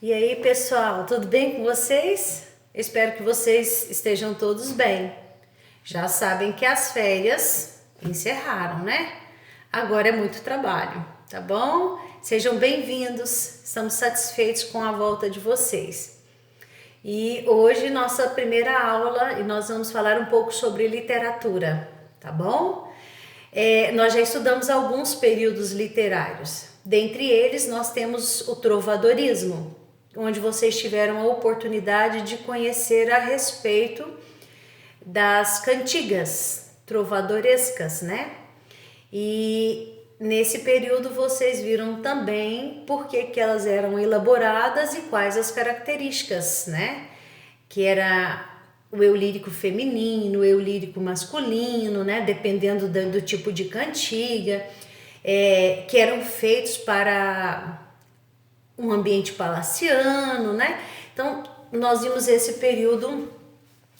E aí, pessoal, tudo bem com vocês? Espero que vocês estejam todos bem. Já sabem que as férias encerraram, né? Agora é muito trabalho, tá bom? Sejam bem-vindos, estamos satisfeitos com a volta de vocês. E hoje, nossa primeira aula, e nós vamos falar um pouco sobre literatura, tá bom? Nós já estudamos alguns períodos literários. Dentre eles, nós temos o trovadorismo, onde vocês tiveram a oportunidade de conhecer a respeito das cantigas trovadorescas, né? E nesse período vocês viram também por que elas eram elaboradas e quais as características, né? Que era o eu lírico feminino, o eu lírico masculino, né? Dependendo do tipo de cantiga, que eram feitos para um ambiente palaciano, né? Então, nós vimos esse período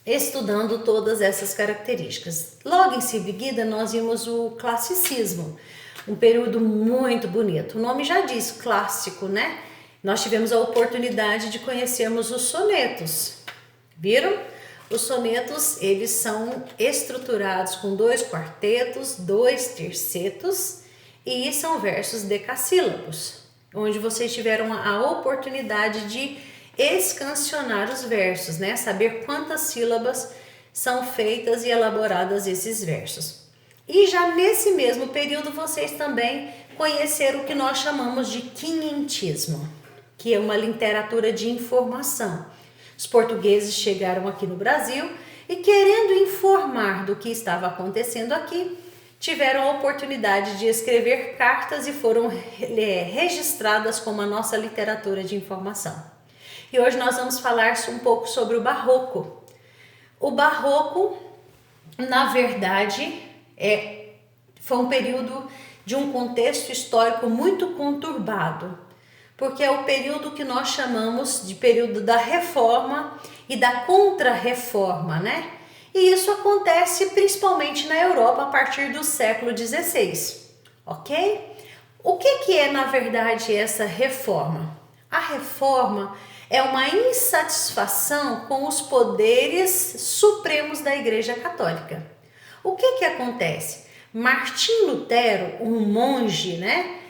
estudando todas essas características. Logo em seguida, nós vimos o classicismo, um período muito bonito. O nome já diz clássico, né? Nós tivemos a oportunidade de conhecermos os sonetos. Viram? Os sonetos, eles são estruturados com 2 quartetos, 2 tercetos e são versos decassílabos, onde vocês tiveram a oportunidade de escancionar os versos, né? Saber quantas sílabas são feitas e elaboradas esses versos. E já nesse mesmo período vocês também conheceram o que nós chamamos de quinhentismo, que é uma literatura de informação. Os portugueses chegaram aqui no Brasil e, querendo informar do que estava acontecendo aqui, tiveram a oportunidade de escrever cartas e foram registradas como a nossa literatura de informação. E hoje nós vamos falar um pouco sobre o Barroco. O Barroco, na verdade, foi um período de um contexto histórico muito conturbado, porque é o período que nós chamamos de período da Reforma e da Contra-Reforma, né? E isso acontece principalmente na Europa a partir do século XVI, ok? O que é, na verdade, essa reforma? A reforma é uma insatisfação com os poderes supremos da Igreja Católica. O que acontece? Martim Lutero, um monge, né,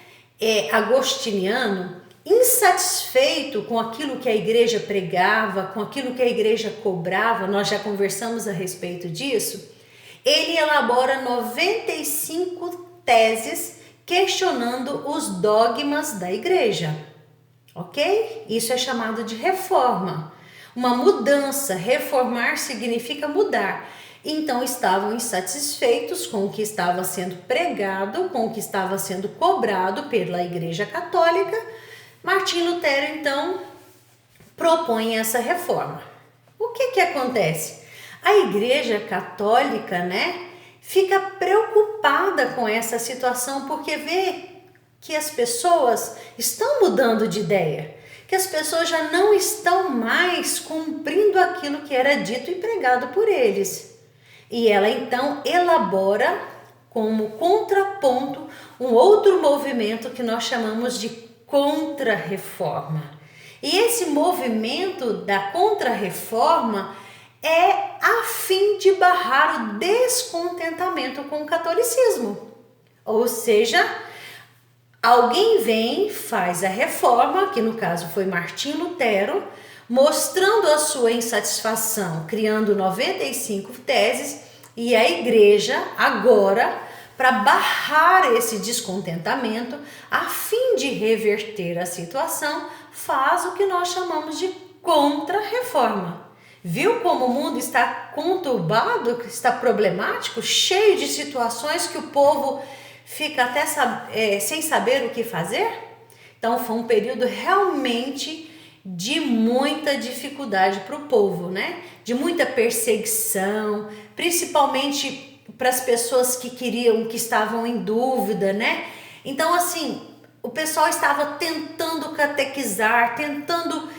agostiniano, insatisfeito com aquilo que a igreja pregava, com aquilo que a igreja cobrava, nós já conversamos a respeito disso, ele elabora 95 teses questionando os dogmas da igreja, ok? Isso é chamado de reforma, uma mudança. Reformar significa mudar. Então estavam insatisfeitos com o que estava sendo pregado, com o que estava sendo cobrado pela Igreja Católica. Martim Lutero, então, propõe essa reforma. O que acontece? A Igreja Católica, né, fica preocupada com essa situação porque vê que as pessoas estão mudando de ideia, que as pessoas já não estão mais cumprindo aquilo que era dito e pregado por eles. E ela, então, elabora como contraponto um outro movimento que nós chamamos de Contra-Reforma. E esse movimento da Contra-Reforma é a fim de barrar o descontentamento com o catolicismo. Ou seja, alguém vem, faz a reforma, que no caso foi Martim Lutero, mostrando a sua insatisfação, criando 95 teses, e a igreja agora, para barrar esse descontentamento, a fim de reverter a situação, faz o que nós chamamos de contra-reforma. Viu como o mundo está conturbado, está problemático, cheio de situações que o povo fica até sem saber o que fazer? Então foi um período realmente de muita dificuldade para o povo, né? De muita perseguição, principalmente para as pessoas que estavam em dúvida, né? Então, assim, o pessoal estava tentando catequizar, tentando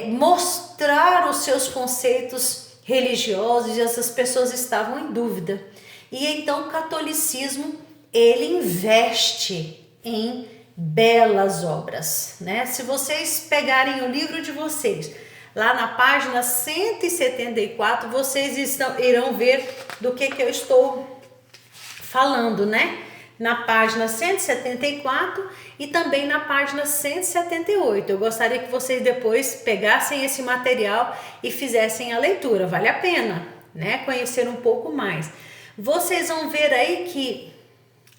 mostrar os seus conceitos religiosos, e essas pessoas estavam em dúvida. E então o catolicismo, ele investe em belas obras, né? Se vocês pegarem o livro de vocês, lá na página 174, vocês irão ver do que eu estou falando, né? Na página 174 e também na página 178. Eu gostaria que vocês depois pegassem esse material e fizessem a leitura. Vale a pena, né? Conhecer um pouco mais. Vocês vão ver aí que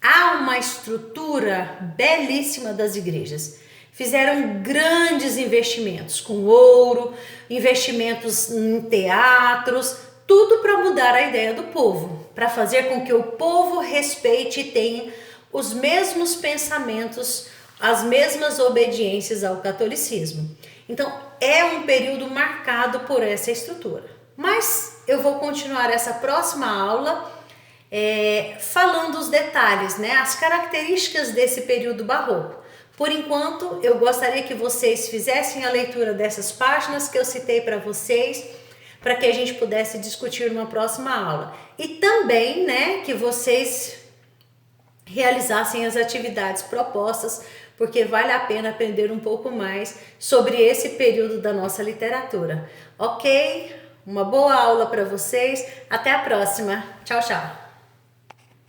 há uma estrutura belíssima das igrejas. Fizeram grandes investimentos com ouro, investimentos em teatros, tudo para mudar a ideia do povo, para fazer com que o povo respeite e tenha os mesmos pensamentos, as mesmas obediências ao catolicismo. Então, é um período marcado por essa estrutura. Mas eu vou continuar essa próxima aula falando os detalhes, né, as características desse período barroco. Por enquanto, eu gostaria que vocês fizessem a leitura dessas páginas que eu citei para vocês, para que a gente pudesse discutir numa próxima aula. E também, né, que vocês realizassem as atividades propostas, porque vale a pena aprender um pouco mais sobre esse período da nossa literatura. Ok? Uma boa aula para vocês. Até a próxima. Tchau, tchau.